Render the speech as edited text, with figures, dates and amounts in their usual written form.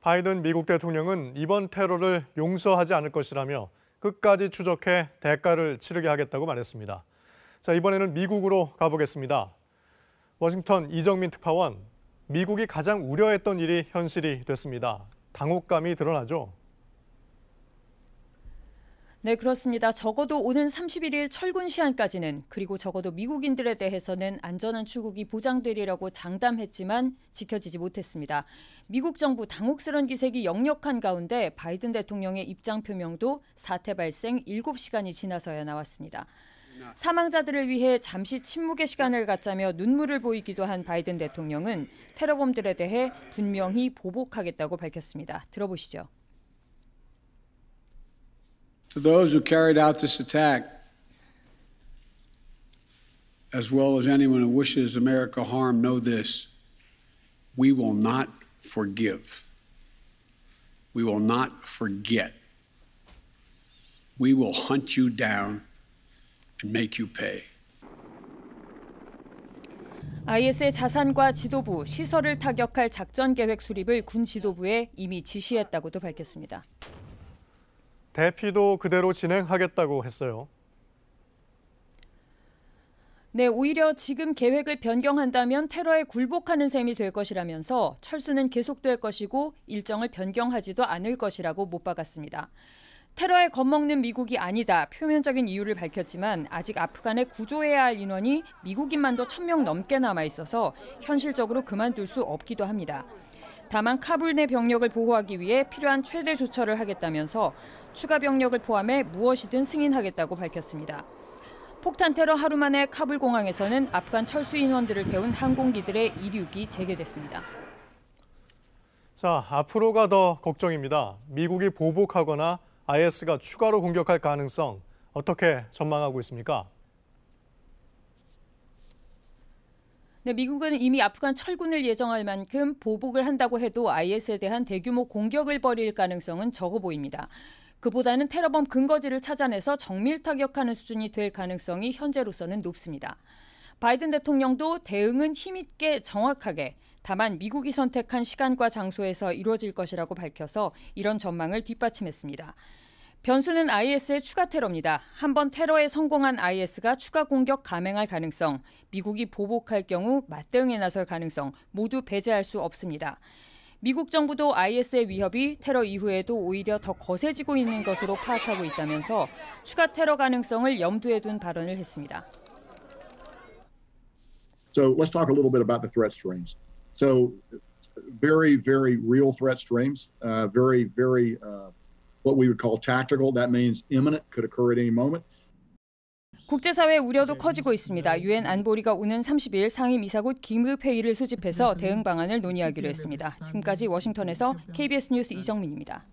바이든 미국 대통령은 이번 테러를 용서하지 않을 것이라며 끝까지 추적해 대가를 치르게 하겠다고 말했습니다. 자, 이번에는 미국으로 가보겠습니다. 워싱턴 이정민 특파원, 미국이 가장 우려했던 일이 현실이 됐습니다. 당혹감이 드러나죠? 네, 그렇습니다. 적어도 오는 31일 철군 시한까지는, 그리고 적어도 미국인들에 대해서는 안전한 출국이 보장되리라고 장담했지만 지켜지지 못했습니다. 미국 정부 당혹스러운 기색이 역력한 가운데 바이든 대통령의 입장 표명도 사태 발생 7시간이 지나서야 나왔습니다. 사망자들을 위해 잠시 침묵의 시간을 갖자며 눈물을 보이기도 한 바이든 대통령은 테러범들에 대해 분명히 보복하겠다고 밝혔습니다. 들어보시죠. To those who carried out this attack, as well as anyone who wishes America harm, know this: we will not forgive. We will not forget. We will hunt you down and make you pay. IS의 자산과 지도부, 시설을 타격할 작전 계획 수립을 군 지도부에 이미 지시했다고도 밝혔습니다. 대피도 그대로 진행하겠다고 했어요. 네, 오히려 지금 계획을 변경한다면 테러에 굴복하는 셈이 될 것이라면서 철수는 계속될 것이고 일정을 변경하지도 않을 것이라고 못 박았습니다. 테러에 겁먹는 미국이 아니다, 표면적인 이유를 밝혔지만 아직 아프간에 구조해야 할 인원이 미국인만도 1,000명 넘게 남아있어서 현실적으로 그만둘 수 없기도 합니다. 다만 카불 내 병력을 보호하기 위해 필요한 최대 조처를 하겠다면서 추가 병력을 포함해 무엇이든 승인하겠다고 밝혔습니다. 폭탄 테러 하루 만에 카불 공항에서는 아프간 철수 인원들을 태운 항공기들의 이륙이 재개됐습니다. 자, 앞으로가 더 걱정입니다. 미국이 보복하거나 IS가 추가로 공격할 가능성 어떻게 전망하고 있습니까? 네, 미국은 이미 아프간 철군을 예정할 만큼 보복을 한다고 해도 IS에 대한 대규모 공격을 벌일 가능성은 적어 보입니다. 그보다는 테러범 근거지를 찾아내서 정밀 타격하는 수준이 될 가능성이 현재로서는 높습니다. 바이든 대통령도 대응은 힘있게 정확하게, 다만 미국이 선택한 시간과 장소에서 이루어질 것이라고 밝혀서 이런 전망을 뒷받침했습니다. 변수는 IS의 추가 테러입니다. 한번 테러에 성공한 IS가 추가 공격 감행할 가능성, 미국이 보복할 경우 맞대응에 나설 가능성 모두 배제할 수 없습니다. 미국 정부도 IS의 위협이 테러 이후에도 오히려 더 거세지고 있는 것으로 파악하고 있다면서 추가 테러 가능성을 염두에 둔 발언을 했습니다. So let's talk a little bit about the threat streams. So very, very real threat streams, very what we would call tactical. That means imminent, could occur at any moment. 국제사회 우려도 커지고 있습니다. 유엔 안보리가 오는 30일 상임이사국 긴급회의를 소집해서 대응 방안을 논의하기로 했습니다. 지금까지 워싱턴에서 KBS 뉴스 이정민입니다.